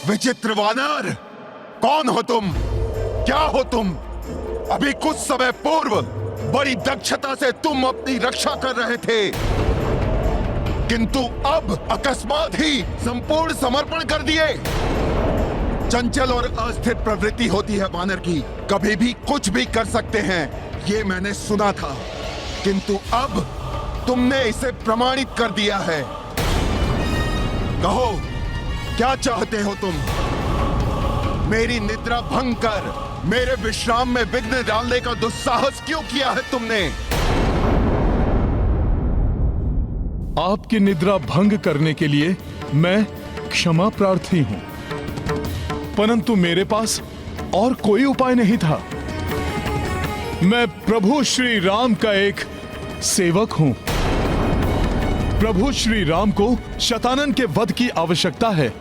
विचित्र वानर, कौन हो तुम? क्या हो तुम? अभी कुछ समय पूर्व बड़ी दक्षता से तुम अपनी रक्षा कर रहे थे, किंतु अब अकस्मात ही संपूर्ण समर्पण कर दिए। चंचल और अस्थिर प्रवृत्ति होती है वानर की, कभी भी कुछ भी कर सकते हैं, ये मैंने सुना था, किंतु अब तुमने इसे प्रमाणित कर दिया है। कहो, क्या चाहते हो तुम? मेरी निद्रा भंग कर मेरे विश्राम में विघ्न डालने का दुस्साहस क्यों किया है तुमने? आपकी निद्रा भंग करने के लिए मैं क्षमा प्रार्थी हूं, परंतु मेरे पास और कोई उपाय नहीं था। मैं प्रभु श्री राम का एक सेवक हूं। प्रभु श्री राम को शतानन के वध की आवश्यकता है।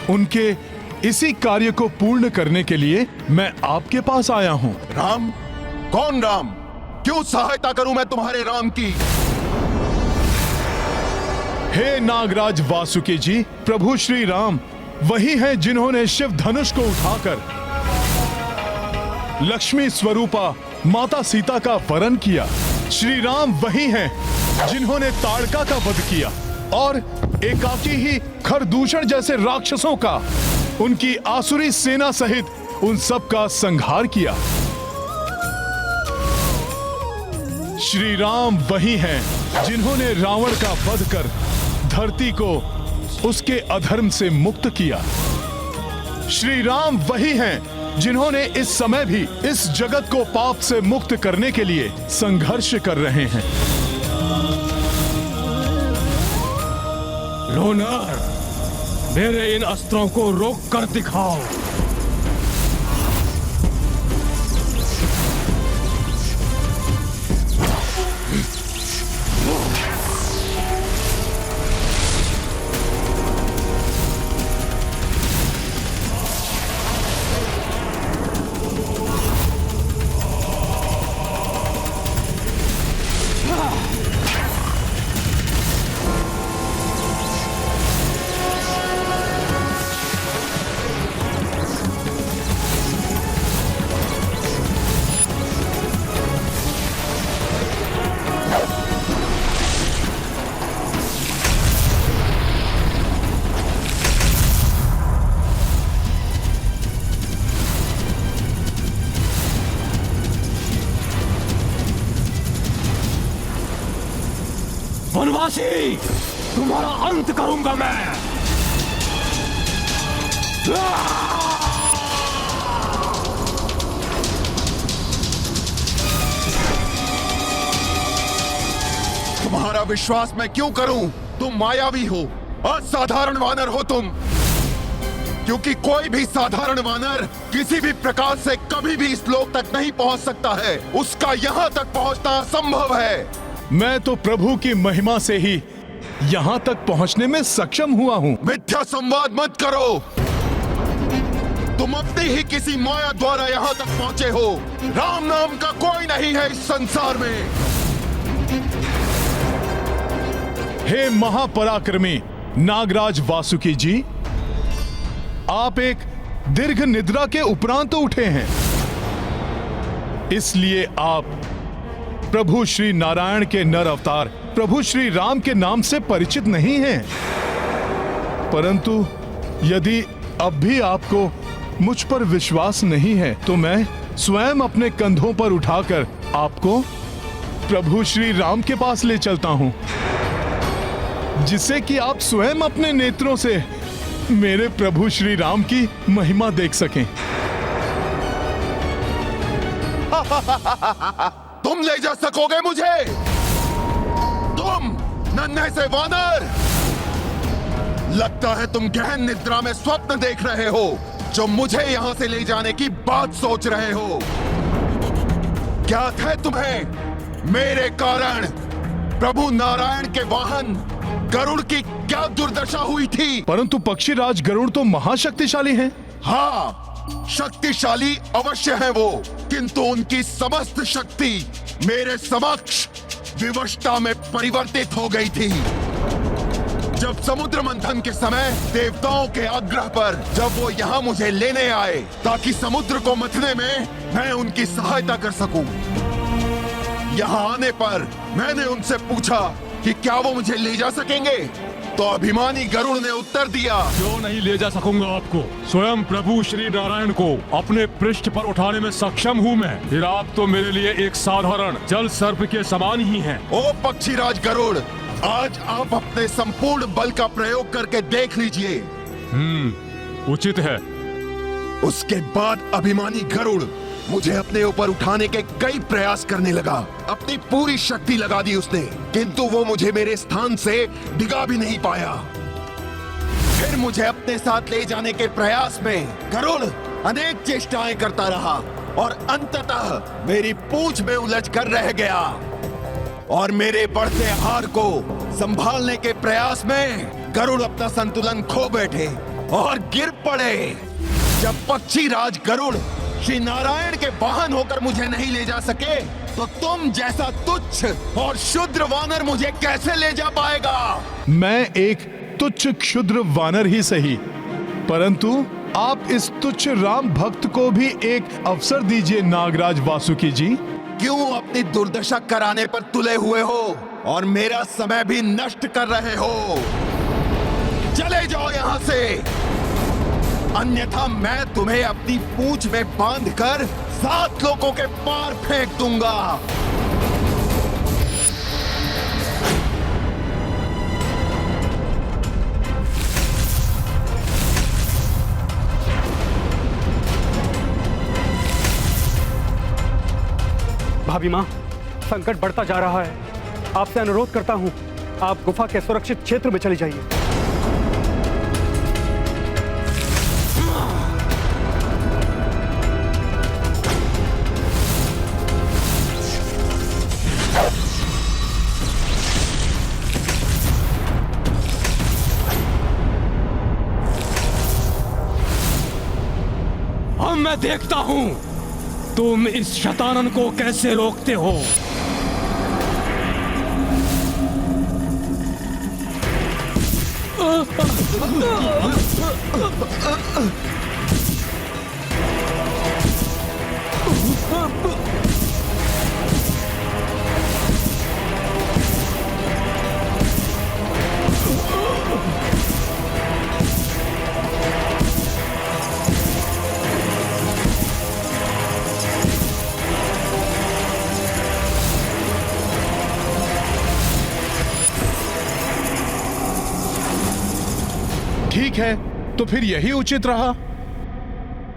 उनके इसी कार्य को पूर्ण करने के लिए मैं आपके पास आया हूं। राम? कौन राम? क्यों सहायता करूं मैं तुम्हारे राम की? हे नागराज वासुकी जी, प्रभु श्री राम वही हैं जिन्होंने शिव धनुष को उठाकर लक्ष्मी स्वरूपा माता सीता का वरण किया। श्री राम वही हैं जिन्होंने ताड़का का वध किया और एकाकी ही खरदूषण जैसे राक्षसों का, उनकी आसुरी सेना सहित उन सब का संहार किया। श्री राम वही हैं जिन्होंने रावण का वध कर धरती को उसके अधर्म से मुक्त किया। श्री राम वही हैं जिन्होंने इस समय भी इस जगत को पाप से मुक्त करने के लिए संघर्ष कर रहे हैं। लोनर, मेरे इन अस्त्रों को रोक कर दिखाओ। वनवासी, तुम्हारा अंत करूंगा मैं। तुम्हारा विश्वास मैं क्यों करूं? तुम मायावी हो, असाधारण वानर हो तुम। क्योंकि कोई भी साधारण वानर किसी भी प्रकार से कभी भी इस लोक तक नहीं पहुंच सकता है। उसका यहां तक पहुंचना असंभव है। मैं तो प्रभु की महिमा से ही यहां तक पहुंचने में सक्षम हुआ हूं। मिथ्या संवाद मत करो। तुम अपनी ही किसी माया द्वारा यहां तक पहुंचे हो। राम नाम का कोई नहीं है इस संसार में। हे महापराक्रमी नागराज वासुकी जी, आप एक दीर्घ निद्रा के उपरांत उठे हैं, इसलिए आप प्रभु श्री नारायण के नर अवतार प्रभु श्री राम के नाम से परिचित नहीं हैं। परंतु यदि अब भी आपको मुझ पर विश्वास नहीं है तो मैं स्वयं अपने कंधों पर उठाकर आपको प्रभु श्री राम के पास ले चलता हूं, जिससे कि आप स्वयं अपने नेत्रों से मेरे प्रभु श्री राम की महिमा देख सकें। तुम ले जा सकोगे मुझे? तुम नन्हे से वानर! लगता है तुम गहन निद्रा में स्वप्न देख रहे हो, जो मुझे यहां से ले जाने की बात सोच रहे हो। ज्ञात है तुम्हें मेरे कारण प्रभु नारायण के वाहन गरुड़ की क्या दुर्दशा हुई थी? परंतु पक्षीराज गरुड़ तो महाशक्तिशाली हैं। हाँ, शक्तिशाली अवश्य है वो, किंतु उनकी समस्त शक्ति मेरे समक्ष विवशता में परिवर्तित हो गई थी। जब समुद्र मंथन के समय देवताओं के आग्रह पर जब वो यहाँ मुझे लेने आए ताकि समुद्र को मथने में मैं उनकी सहायता कर सकूं। यहाँ आने पर मैंने उनसे पूछा कि क्या वो मुझे ले जा सकेंगे, तो अभिमानी गरुड़ ने उत्तर दिया, क्यों नहीं ले जा सकूंगा आपको। स्वयं प्रभु श्री नारायण को अपने पृष्ठ पर उठाने में सक्षम हूँ मैं। फिर आप तो मेरे लिए एक साधारण जल सर्प के समान ही हैं। ओ पक्षीराज गरुड़, आज आप अपने संपूर्ण बल का प्रयोग करके देख लीजिए। उचित है। उसके बाद अभिमानी गरुड़ मुझे अपने ऊपर उठाने के कई प्रयास करने लगा। अपनी पूरी शक्ति लगा दी उसने, किंतु वो मुझे मेरे स्थान से डिगा भी नहीं पाया। फिर मुझे अपने साथ ले जाने के प्रयास में गरुड़ अनेक चेष्टाएं करता रहा और अंततः मेरी पूंछ में उलझ कर रह गया और मेरे बढ़ते हार को संभालने के प्रयास में गरुड़ अपना संतुलन खो बैठे और गिर पड़े। जब पक्षीराज गरुड़ श्री नारायण के वाहन होकर मुझे नहीं ले जा सके, तो तुम जैसा तुच्छ और क्षुद्र वानर मुझे कैसे ले जा पाएगा? मैं एक तुच्छ क्षुद्र वानर ही सही, परंतु आप इस तुच्छ राम भक्त को भी एक अवसर दीजिए नागराज वासुकी जी। क्यों अपनी दुर्दशा कराने पर तुले हुए हो और मेरा समय भी नष्ट कर रहे हो? चले जाओ यहाँ से, अन्यथा मैं तुम्हें अपनी पूंछ में बांधकर 7 लोगों के पार फेंक दूंगा। भाभी माँ, संकट बढ़ता जा रहा है। आपसे अनुरोध करता हूँ, आप गुफा के सुरक्षित क्षेत्र में चली जाइए। अब मैं देखता हूँ तुम इस शैतानन को कैसे रोकते हो। ठीक है, तो फिर यही उचित रहा।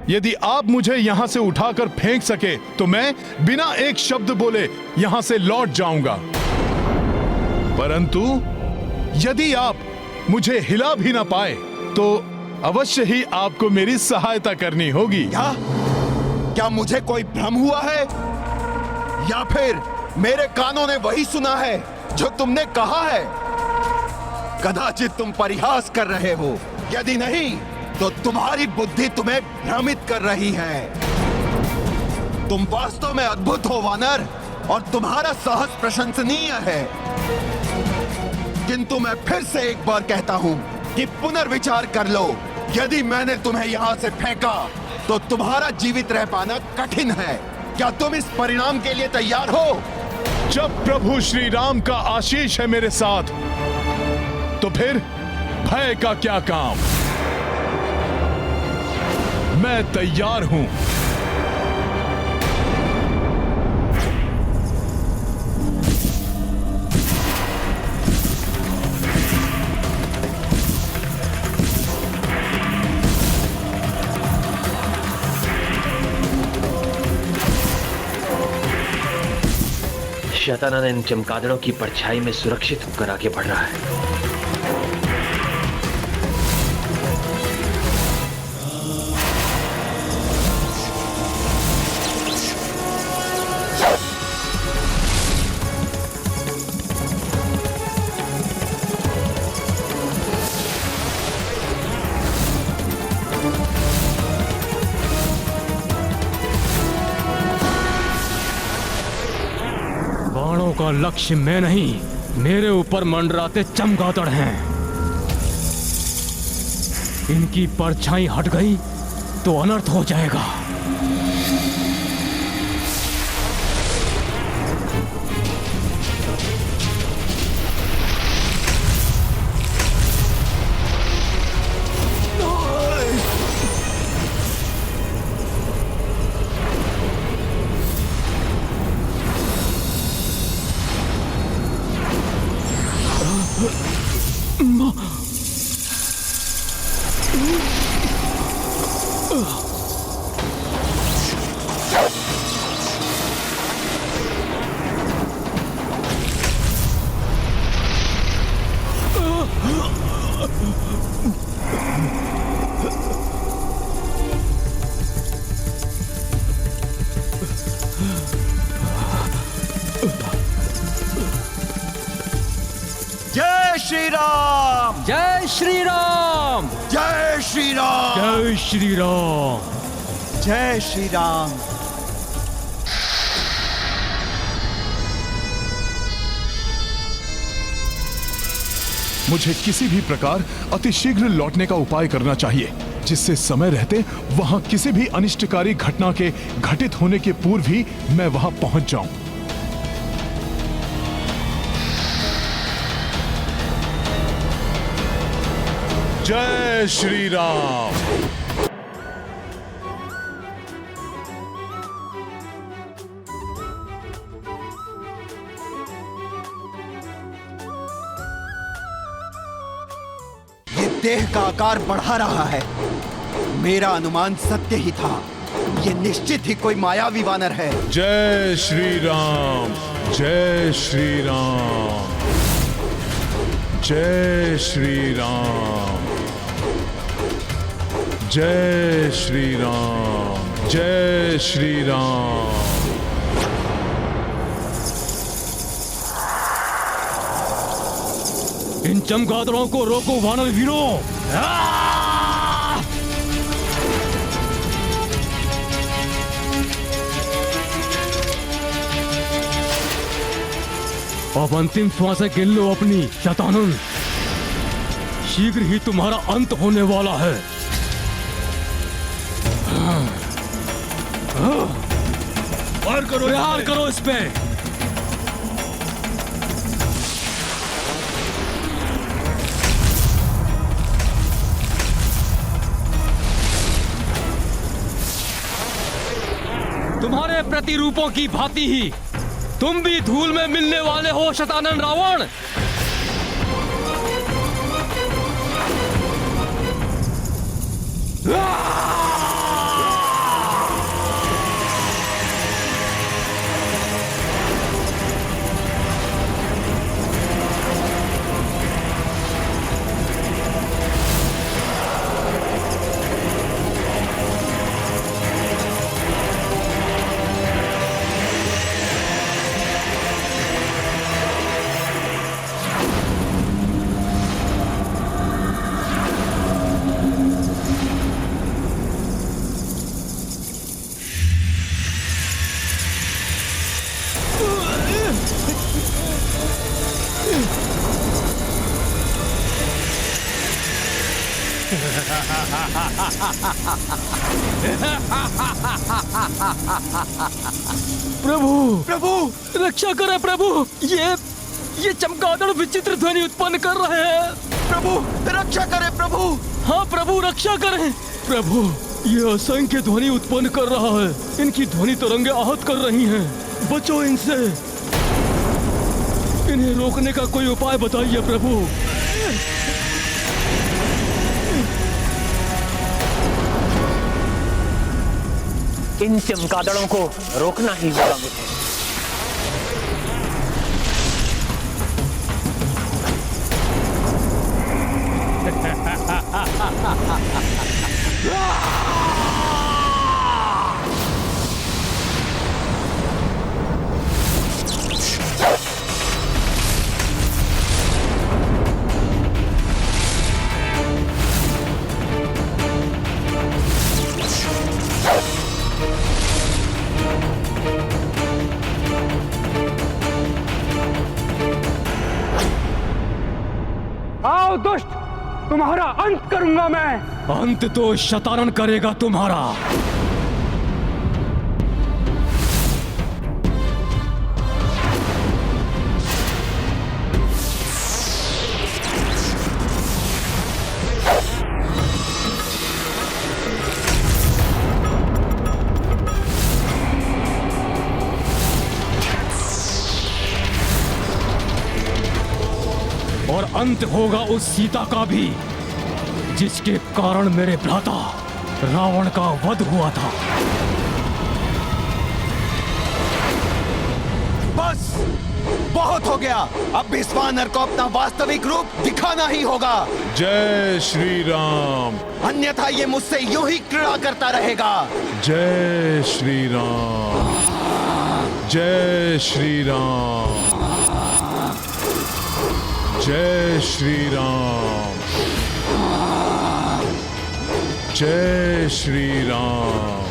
यदि आप मुझे यहां से उठाकर फेंक सके तो मैं बिना एक शब्द बोले यहां से लौट जाऊंगा, परंतु यदि आप मुझे हिला भी ना पाए तो अवश्य ही आपको मेरी सहायता करनी होगी। क्या मुझे कोई भ्रम हुआ है या फिर मेरे कानों ने वही सुना है जो तुमने कहा है? कदाचित तुम परिहास कर रहे हो, यदि नहीं तो तुम्हारी बुद्धि तुम्हें भ्रमित कर रही है। तुम वास्तव में अद्भुत हो वानर, और तुम्हारा साहस प्रशंसनीय है, किंतु मैं फिर से एक बार कहता हूं कि पुनर्विचार कर लो। यदि मैंने तुम्हें यहां से फेंका तो तुम्हारा जीवित रह पाना कठिन है। क्या तुम इस परिणाम के लिए तैयार हो? जब प्रभु श्री राम का आशीष है मेरे साथ, तो फिर भय का क्या काम? मैं तैयार हूं। शैतानन इन चमगादड़ों की परछाई में सुरक्षित होकर आगे बढ़ रहा है। बाणों का लक्ष्य मैं नहीं, मेरे ऊपर मंडराते चमगादड़ हैं। इनकी परछाई हट गई तो अनर्थ हो जाएगा। जय श्री राम, जय श्री राम, जय श्री राम, जय श्री राम। जय श्री राम। मुझे किसी भी प्रकार अतिशीघ्र लौटने का उपाय करना चाहिए, जिससे समय रहते वहां किसी भी अनिष्टकारी घटना के घटित होने के पूर्व ही मैं वहां पहुंच जाऊं। जय श्री राम। ये देह का आकार बढ़ा रहा है। मेरा अनुमान सत्य ही था। ये निश्चित ही कोई मायावी वानर है। जय श्री राम, जय श्री राम, जय श्री राम, जय श्री राम, जय श्री राम। इन चमगादड़ों को रोको वानर वीरों। अब अंतिम श्वासें गिन लो अपनी शैतानुल। शीघ्र ही तुम्हारा अंत होने वाला है। वार करो, प्रहार करो इस पे। तुम्हारे प्रतिरूपों की भांति ही तुम भी धूल में मिलने वाले हो शतानन रावण। प्रभु, प्रभु, रक्षा करें प्रभु। ये चमगादड़ विचित्र ध्वनि उत्पन्न कर रहे हैं। प्रभु, रक्षा करें प्रभु। हाँ प्रभु, रक्षा करें प्रभु। ये असंख्य ध्वनि उत्पन्न कर रहा है। इनकी ध्वनि तरंगे आहत कर रही हैं। बचो इनसे। इन्हें रोकने का कोई उपाय बताइए प्रभु। इन चमगादड़ों को रोकना ही होगा मुझे। आओ दुष्ट, तुम्हारा अंत करूंगा मैं। अंत तो शतानन करेगा तुम्हारा। और अंत होगा उस सीता का भी जिसके कारण मेरे भ्राता रावण का वध हुआ था। बस बहुत हो गया। अब इस वानर को अपना वास्तविक रूप दिखाना ही होगा, जय श्री राम। अन्यथा ये मुझसे यूं ही क्रीड़ा करता रहेगा। जय श्री राम। जय श्री राम। जय श्री राम। जय श्री राम।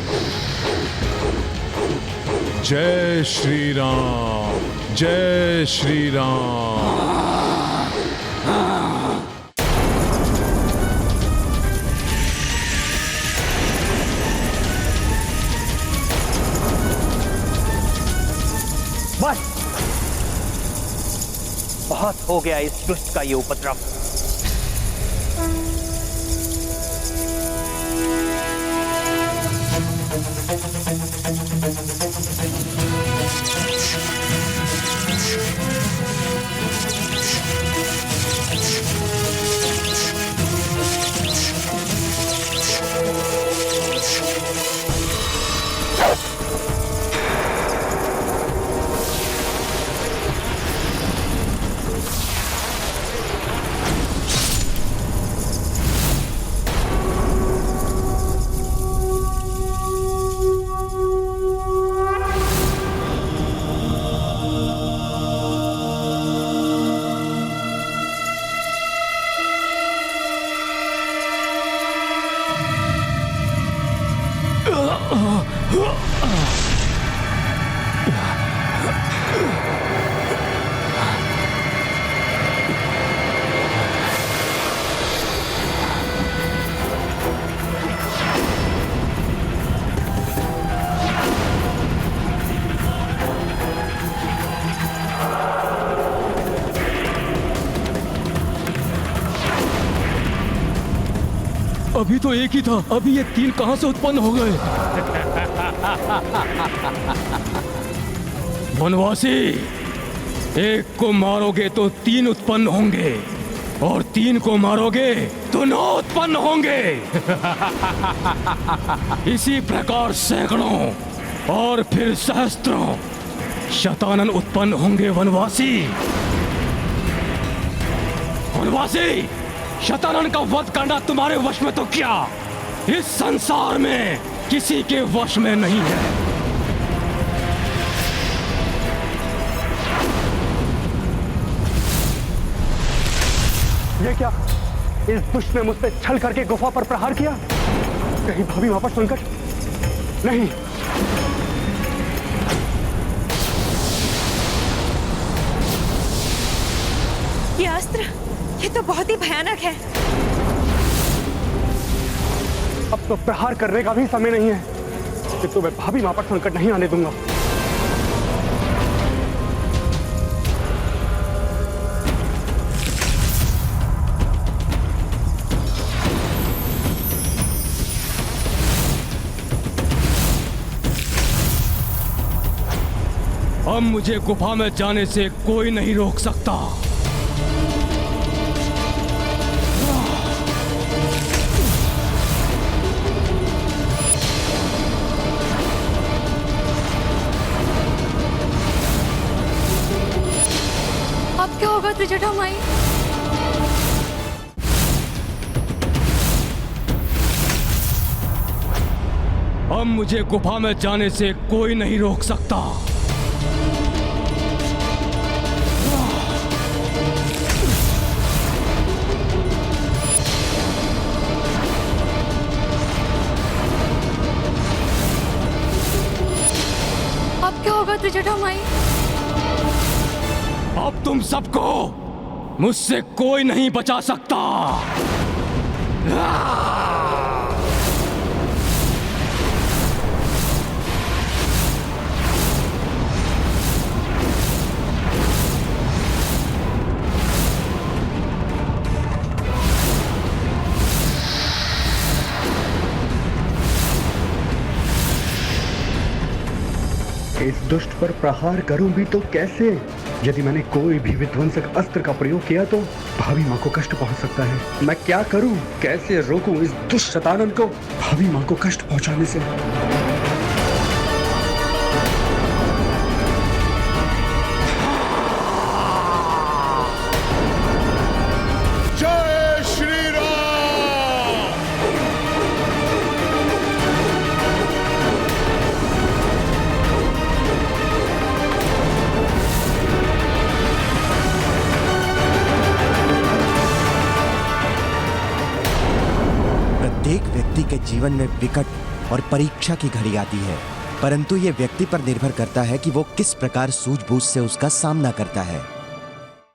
जय श्री राम। जय श्री राम। बस बहुत हो गया इस दुष्ट का ये उपद्रव। अभी तो एक ही था, अभी ये तीन कहां से उत्पन्न हो गए? वनवासी, एक को मारोगे तो तीन उत्पन्न होंगे और तीन को मारोगे तो 9 उत्पन्न होंगे। इसी प्रकार सैकड़ों और फिर सहस्त्रों शतानन उत्पन्न होंगे। वनवासी, वनवासी, शतानन का वध करना तुम्हारे वश में तो क्या, इस संसार में किसी के वश में नहीं है। ये क्या, इस दुष्ट ने मुझसे छल करके गुफा पर प्रहार किया? कहीं भाभी वहां पर संकट नहीं। ये अस्त्र, ये तो बहुत ही भयानक है। अब तो प्रहार करने का भी समय नहीं है कि तुम्हें भाभी वहां पर संकट नहीं आने दूंगा। अब मुझे गुफा में जाने से कोई नहीं रोक सकता। अब क्या होगा त्रिजटा माई? अब मुझे गुफा में जाने से कोई नहीं रोक सकता। अब क्या होगा त्रिजटा माई? अब तुम सबको मुझसे कोई नहीं बचा सकता। इस दुष्ट पर प्रहार करूं भी तो कैसे? यदि मैंने कोई भी विध्वंसक अस्त्र का प्रयोग किया तो भाभी माँ को कष्ट पहुंच सकता है। मैं क्या करूं? कैसे रोकूं इस दुष्ट शतानन को भाभी माँ को कष्ट पहुंचाने से? जय श्री राम। प्रत्येक व्यक्ति के जीवन में विकट और परीक्षा की घड़ी आती है, परंतु ये व्यक्ति पर निर्भर करता है कि वो किस प्रकार सूझबूझ से उसका सामना करता है।